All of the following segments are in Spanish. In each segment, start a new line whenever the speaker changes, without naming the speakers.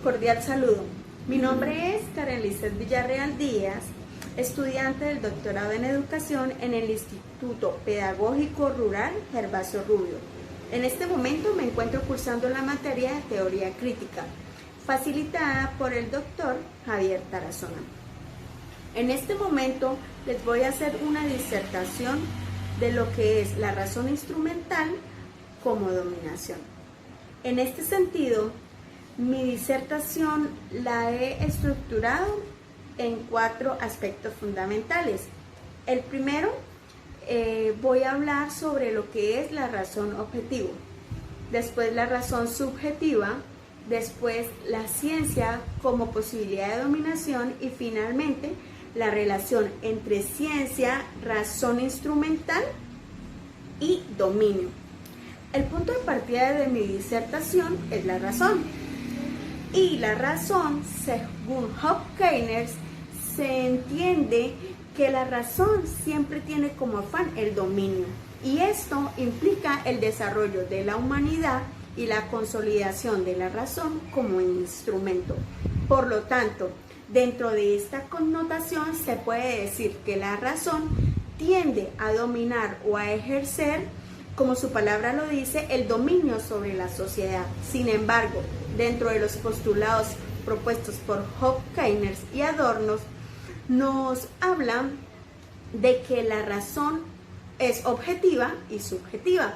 Cordial saludo. Mi nombre es Karen Lizeth Villarreal Díaz, estudiante del doctorado en educación en el Instituto Pedagógico Rural Gervasio Rubio. En este momento me encuentro cursando la materia de teoría crítica, facilitada por el doctor Javier Tarazona. En este momento les voy a hacer una disertación de lo que es la razón instrumental como dominación. En este sentido, mi disertación la he estructurado en 4 aspectos fundamentales. El primero, voy a hablar sobre lo que es la razón objetiva, después la razón subjetiva, después la ciencia como posibilidad de dominación y finalmente la relación entre ciencia, razón instrumental y dominio. El punto de partida de mi disertación es la razón. Y la razón, según Hopkins, se entiende que la razón siempre tiene como afán el dominio. Y esto implica el desarrollo de la humanidad y la consolidación de la razón como instrumento. Por lo tanto, dentro de esta connotación se puede decir que la razón tiende a dominar o a ejercer, como su palabra lo dice, el dominio sobre la sociedad. Sin embargo, dentro de los postulados propuestos por Hopkins y Adorno, nos hablan de que la razón es objetiva y subjetiva.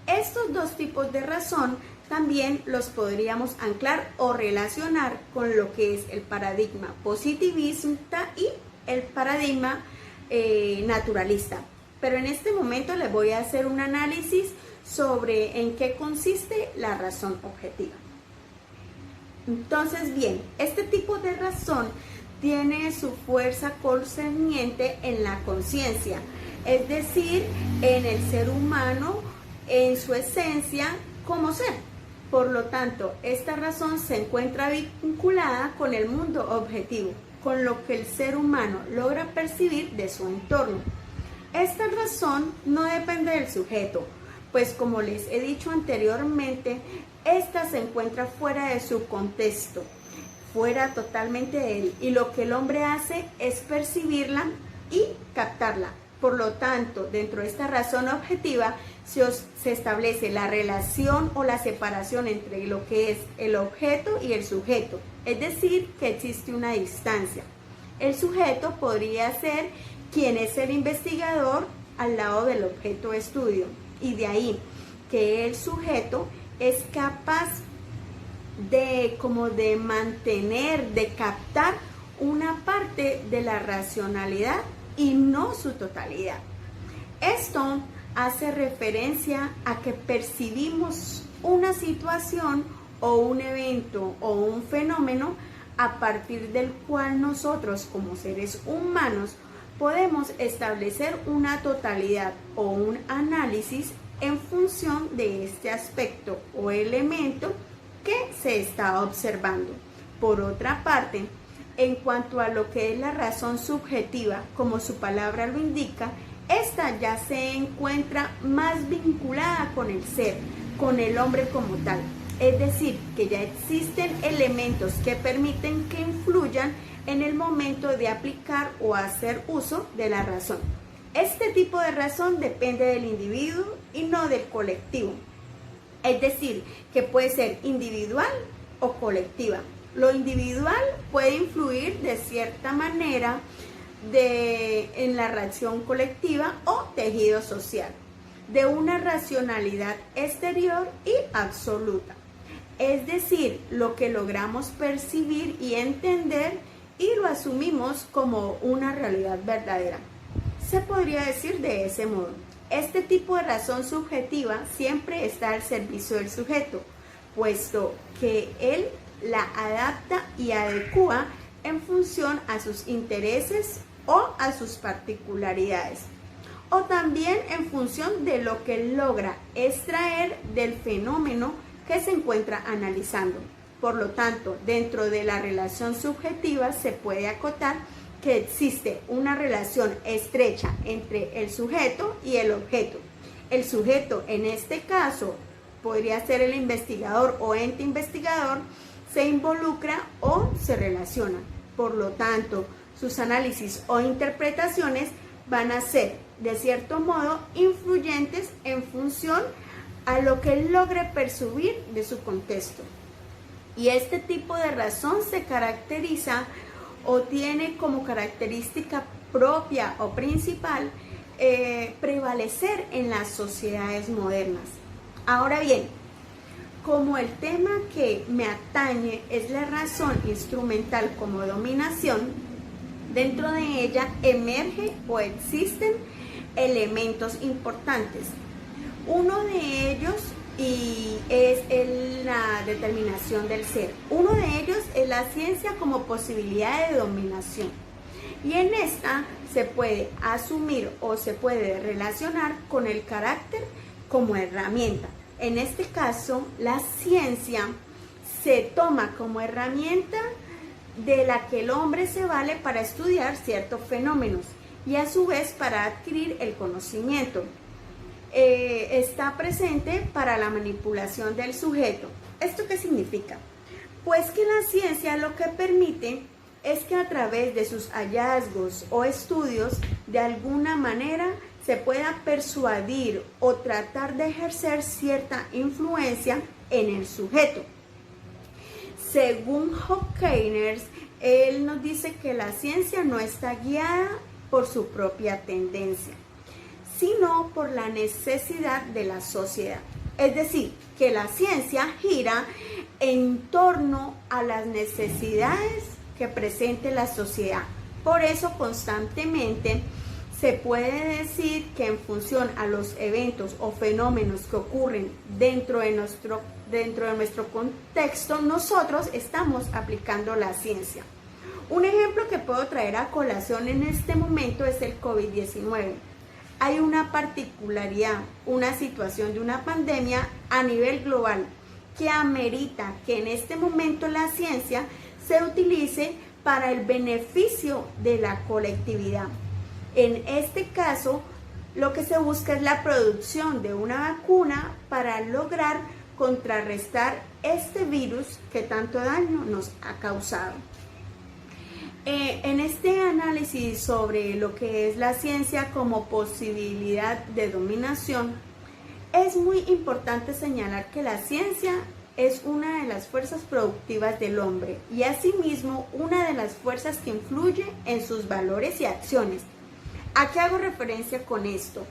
Estos dos tipos de razón también los podríamos anclar o relacionar con lo que es el paradigma positivista y el paradigma naturalista. Pero en este momento les voy a hacer un análisis sobre en qué consiste la razón objetiva. Entonces, bien, este tipo de razón tiene su fuerza concerniente en la conciencia, es decir, en el ser humano, en su esencia como ser. Por lo tanto, esta razón se encuentra vinculada con el mundo objetivo, con lo que el ser humano logra percibir de su entorno. Esta razón no depende del sujeto, pues como les he dicho anteriormente, esta se encuentra fuera de su contexto, fuera totalmente de él, y lo que el hombre hace es percibirla y captarla. Por lo tanto, dentro de esta razón objetiva se establece la relación o la separación entre lo que es el objeto y el sujeto, es decir, que existe una distancia. El sujeto podría ser quien es el investigador al lado del objeto de estudio, y de ahí que el sujeto es capaz de mantener, de captar una parte de la racionalidad y no su totalidad. Esto hace referencia a que percibimos una situación o un evento o un fenómeno a partir del cual nosotros como seres humanos podemos establecer una totalidad o un análisis en función de este aspecto o elemento que se está observando. Por otra parte, en cuanto a lo que es la razón subjetiva, como su palabra lo indica, esta ya se encuentra más vinculada con el ser, con el hombre como tal. Es decir, que ya existen elementos que permiten que influyan en el momento de aplicar o hacer uso de la razón. Este tipo de razón depende del individuo y no del colectivo. Es decir, que puede ser individual o colectiva. Lo individual puede influir de cierta manera en la reacción colectiva o tejido social, de una racionalidad exterior y absoluta. Es decir, lo que logramos percibir y entender y lo asumimos como una realidad verdadera. Se podría decir de ese modo. Este tipo de razón subjetiva siempre está al servicio del sujeto, puesto que él la adapta y adecúa en función a sus intereses o a sus particularidades, o también en función de lo que logra extraer del fenómeno que se encuentra analizando. Por lo tanto, dentro de la relación subjetiva se puede acotar que existe una relación estrecha entre el sujeto y el objeto. El sujeto, en este caso, podría ser el investigador o ente investigador, se involucra o se relaciona. Por lo tanto, sus análisis o interpretaciones van a ser, de cierto modo, influyentes en función a lo que él logre percibir de su contexto. Y este tipo de razón se caracteriza o tiene como característica propia o principal prevalecer en las sociedades modernas. Ahora bien, como el tema que me atañe es la razón instrumental como dominación, dentro de ella emerge o existen elementos importantes. Uno de ellos es la determinación del ser. Uno de ellos es la ciencia como posibilidad de dominación. Y en esta se puede asumir o se puede relacionar con el carácter como herramienta. En este caso, la ciencia se toma como herramienta de la que el hombre se vale para estudiar ciertos fenómenos y a su vez para adquirir el conocimiento. Está presente para la manipulación del sujeto. ¿Esto qué significa? Pues que la ciencia lo que permite es que a través de sus hallazgos o estudios, de alguna manera se pueda persuadir o tratar de ejercer cierta influencia en el sujeto. Según Horkheimer, él nos dice que la ciencia no está guiada por su propia tendencia, sino por la necesidad de la sociedad. Es decir, que la ciencia gira en torno a las necesidades que presente la sociedad. Por eso constantemente se puede decir que en función a los eventos o fenómenos que ocurren dentro de nuestro contexto, nosotros estamos aplicando la ciencia. Un ejemplo que puedo traer a colación en este momento es el COVID-19. Hay una particularidad, una situación de una pandemia a nivel global que amerita que en este momento la ciencia se utilice para el beneficio de la colectividad. En este caso, lo que se busca es la producción de una vacuna para lograr contrarrestar este virus que tanto daño nos ha causado. En este análisis sobre lo que es la ciencia como posibilidad de dominación, es muy importante señalar que la ciencia es una de las fuerzas productivas del hombre y asimismo una de las fuerzas que influye en sus valores y acciones. ¿A qué hago referencia con esto?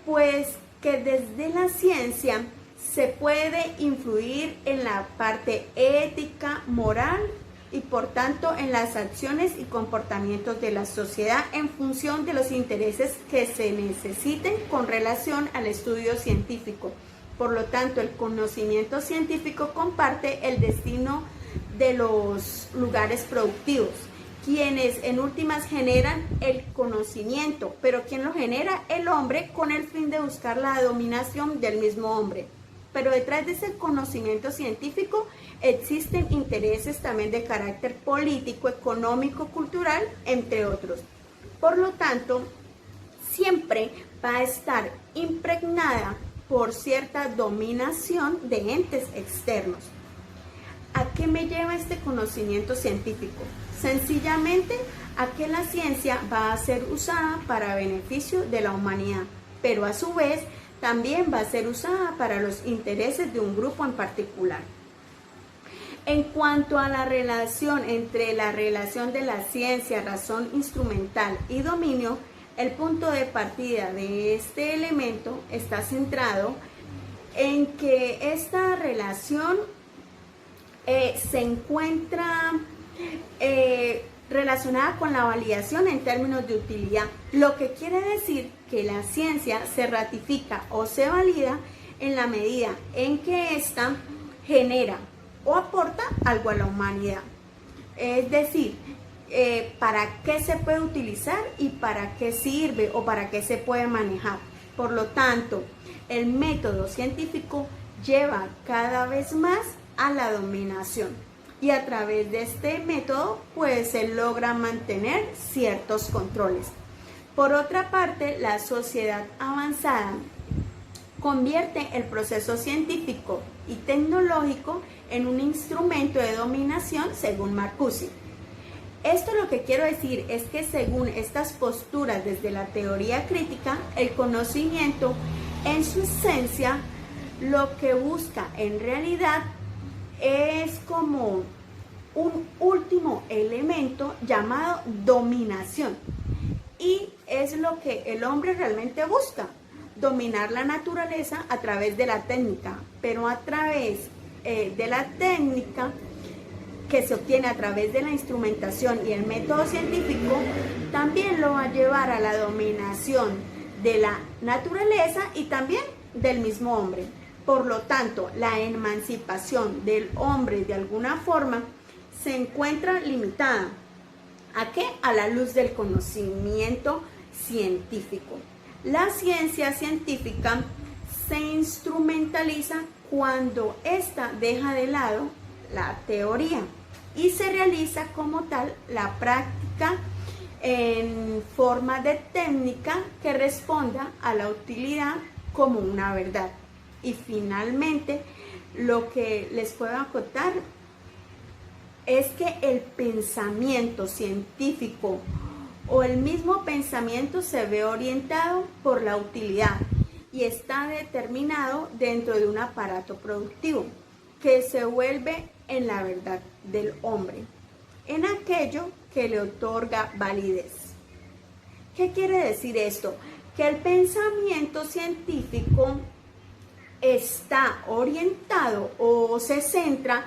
Pues que desde la ciencia se puede influir en la parte ética, moral y por tanto en las acciones y comportamientos de la sociedad en función de los intereses que se necesiten con relación al estudio científico. Por lo tanto, el conocimiento científico comparte el destino de los lugares productivos, quienes en últimas generan el conocimiento, pero ¿quién lo genera? El hombre, con el fin de buscar la dominación del mismo hombre. Pero detrás de ese conocimiento científico existen intereses también de carácter político, económico, cultural, entre otros. Por lo tanto, siempre va a estar impregnada por cierta dominación de entes externos. ¿A qué me lleva este conocimiento científico? Sencillamente a que la ciencia va a ser usada para beneficio de la humanidad, pero a su vez también va a ser usada para los intereses de un grupo en particular. En cuanto a la relación entre la relación de la ciencia, razón instrumental y dominio, el punto de partida de este elemento está centrado en que esta relación se encuentra relacionada con la validación en términos de utilidad, lo que quiere decir que la ciencia se ratifica o se valida en la medida en que ésta genera o aporta algo a la humanidad. Es decir, para qué se puede utilizar y para qué sirve o para qué se puede manejar. Por lo tanto, el método científico lleva cada vez más a la dominación y a través de este método pues se logra mantener ciertos controles. Por otra parte, la sociedad avanzada convierte el proceso científico y tecnológico en un instrumento de dominación según Marcuse. Esto lo que quiero decir es que según estas posturas desde la teoría crítica, el conocimiento en su esencia lo que busca en realidad es como un último elemento llamado dominación. Y es lo que el hombre realmente busca, dominar la naturaleza a través de la técnica, pero a través de la técnica que se obtiene a través de la instrumentación y el método científico, también lo va a llevar a la dominación de la naturaleza y también del mismo hombre. Por lo tanto, la emancipación del hombre de alguna forma se encuentra limitada. ¿A qué? A la luz del conocimiento científico. La ciencia científica se instrumentaliza cuando ésta deja de lado la teoría y se realiza como tal la práctica en forma de técnica que responda a la utilidad como una verdad. Y finalmente, lo que les puedo acotar es que el pensamiento científico o el mismo pensamiento se ve orientado por la utilidad y está determinado dentro de un aparato productivo que se vuelve en la verdad del hombre, en aquello que le otorga validez. ¿Qué quiere decir esto? Que el pensamiento científico está orientado o se centra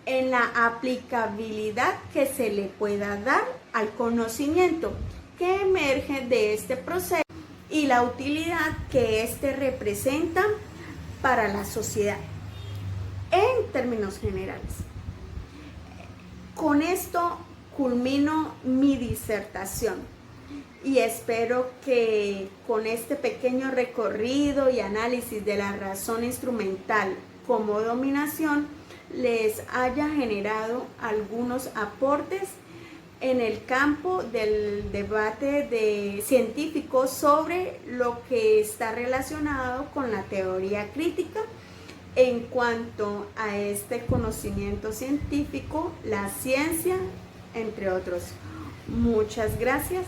en la aplicabilidad que se le pueda dar al conocimiento que emerge de este proceso y la utilidad que éste representa para la sociedad en términos generales. Con esto culmino mi disertación y espero que con este pequeño recorrido y análisis de la razón instrumental como dominación les haya generado algunos aportes en el campo del debate científico sobre lo que está relacionado con la teoría crítica en cuanto a este conocimiento científico, la ciencia, entre otros. Muchas gracias.